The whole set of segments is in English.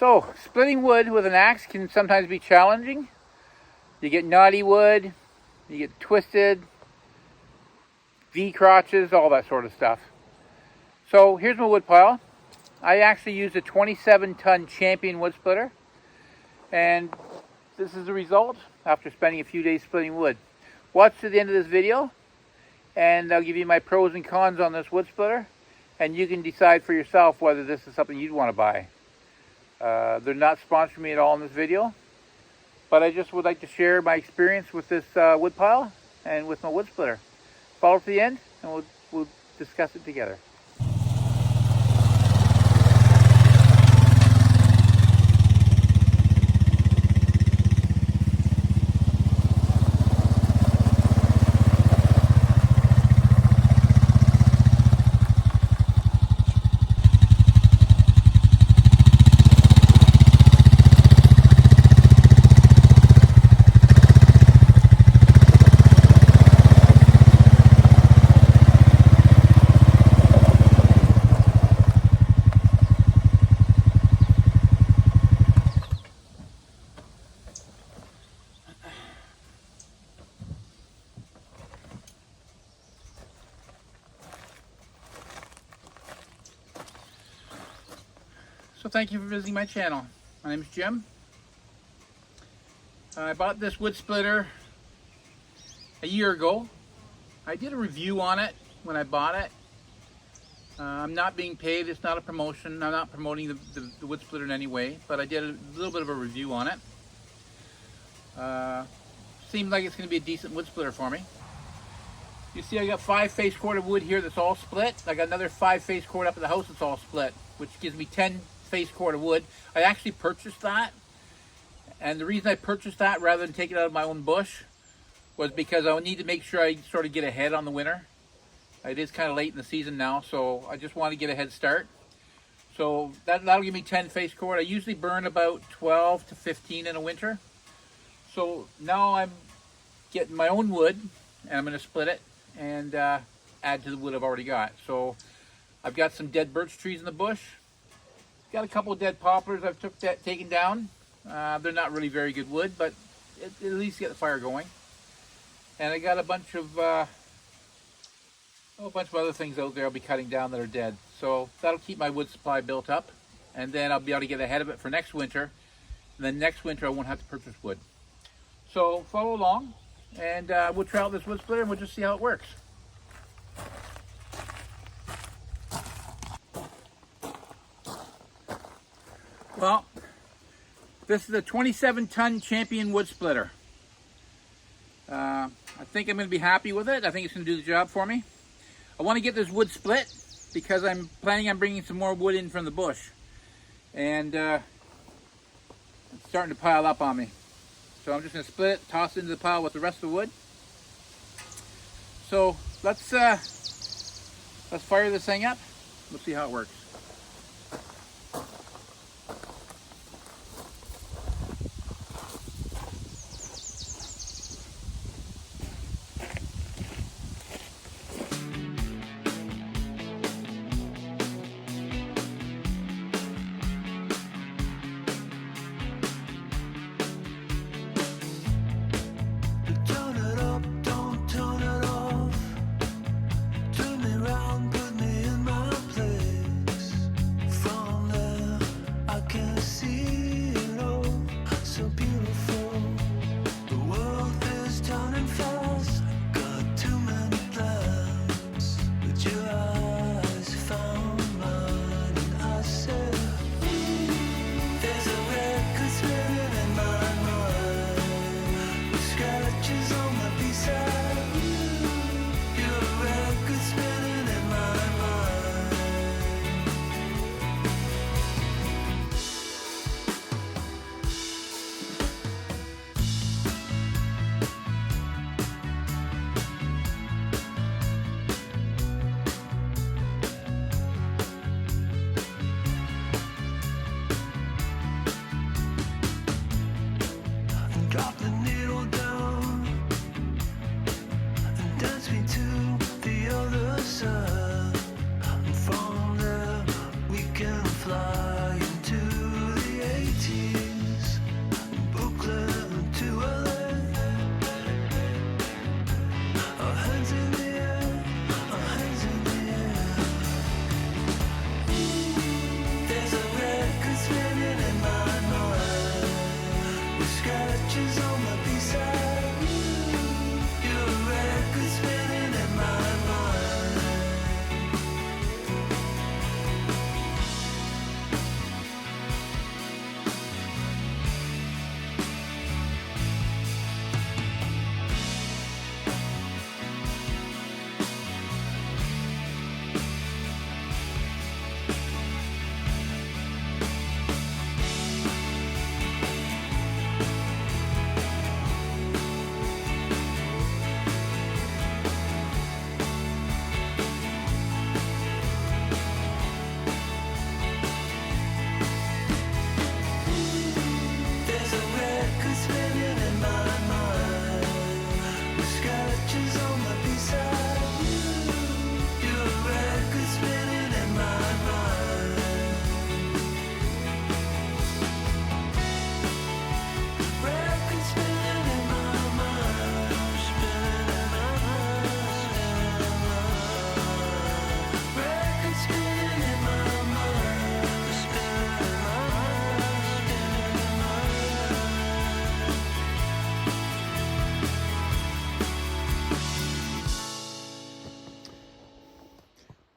So, splitting wood with an axe can sometimes be challenging. You get knotty wood, you get twisted, v-crotches, all that sort of stuff. So, here's my wood pile. I actually used a 27-ton Champion wood splitter. And this is the result after spending a few days splitting wood. Watch to the end of this video, and I'll give you my pros and cons on this wood splitter. And you can decide for yourself whether this is something you'd want to buy. They're not sponsoring me at all in this video, but I just would like to share my experience with this wood pile and with my wood splitter. Follow to the end and we'll discuss it together. So thank you for visiting my channel. My name is Jim. I bought this wood splitter a year ago. I did a review on it when I bought it. I'm not being paid, it's not a promotion. I'm not promoting the wood splitter in any way, but I did a little bit of a review on it. Seems like it's going to be a decent wood splitter for me. You see I got 5 face cord of wood here that's all split. I got another 5 face cord up at the house that's all split, which gives me 10 face cord of wood. I actually purchased that, and the reason I purchased that rather than take it out of my own bush was because I would need to make sure I sort of get ahead on the winter. It is kind of late in the season now, so I just want to get a head start. So that'll give me 10 face cord. I usually burn about 12 to 15 in a winter. So now I'm getting my own wood, and I'm going to split it and add to the wood I've already got. So I've got some dead birch trees in the bush. Got a couple of dead poplars I've taken down. They're not really very good wood, but at least get the fire going. And I got a bunch of other things out there I'll be cutting down that are dead. So that'll keep my wood supply built up, and then I'll be able to get ahead of it for next winter. And then next winter I won't have to purchase wood. So follow along, and we'll try out this wood splitter and we'll just see how it works. Well, this is a 27-ton Champion wood splitter. I think I'm going to be happy with it. I think it's going to do the job for me. I want to get this wood split because I'm planning on bringing some more wood in from the bush. And it's starting to pile up on me. So I'm just going to split it, toss it into the pile with the rest of the wood. So let's fire this thing up. We'll see how it works. Turn me round, put me in my place.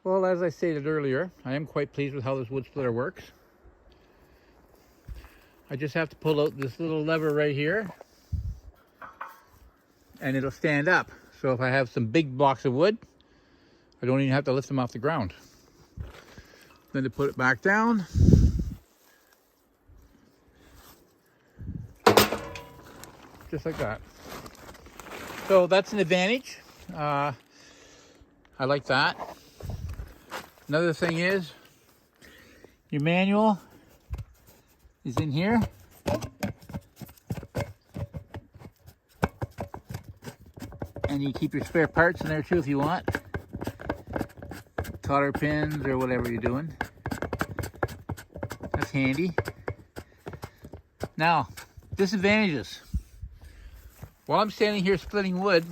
Well, as I stated earlier, I am quite pleased with how this wood splitter works. I just have to pull out this little lever right here and it'll stand up. So if I have some big blocks of wood, I don't even have to lift them off the ground. Then to put it back down, just like that. So that's an advantage. I like that. Another thing is, your manual is in here. And you keep your spare parts in there too if you want. Cotter pins or whatever you're doing. That's handy. Now, disadvantages. While I'm standing here splitting wood,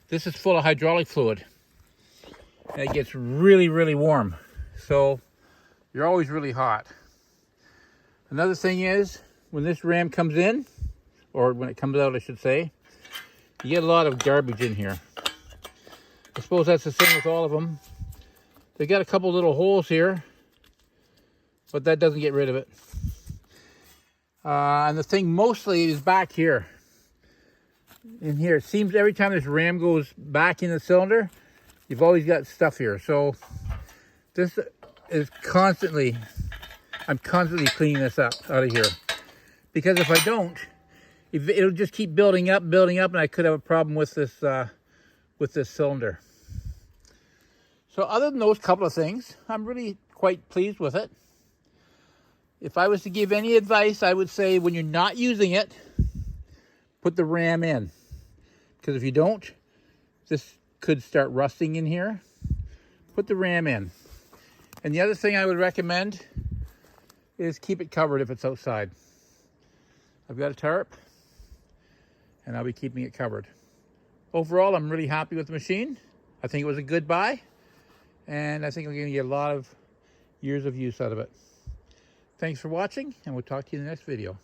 this is full of hydraulic fluid. And it gets really, really warm. So you're always really hot. Another thing is, when this ram comes in, or when it comes out I should say, you get a lot of garbage in here. I suppose that's the same with all of them. They got a couple little holes here, but that doesn't get rid of it. And the thing mostly is back here. In here, it seems every time this ram goes back in the cylinder, you've always got stuff here. So this is constantly, I'm constantly cleaning this up out of here. Because if I don't, it'll just keep building up, and I could have a problem with this cylinder. So other than those couple of things, I'm really quite pleased with it. If I was to give any advice, I would say when you're not using it, put the ram in. Because if you don't, this could start rusting in here. Put the ram in. And the other thing I would recommend is keep it covered if it's outside. I've got a tarp, and I'll be keeping it covered. Overall, I'm really happy with the machine. I think it was a good buy, and I think I'm going to get a lot of years of use out of it. Thanks for watching, and we'll talk to you in the next video.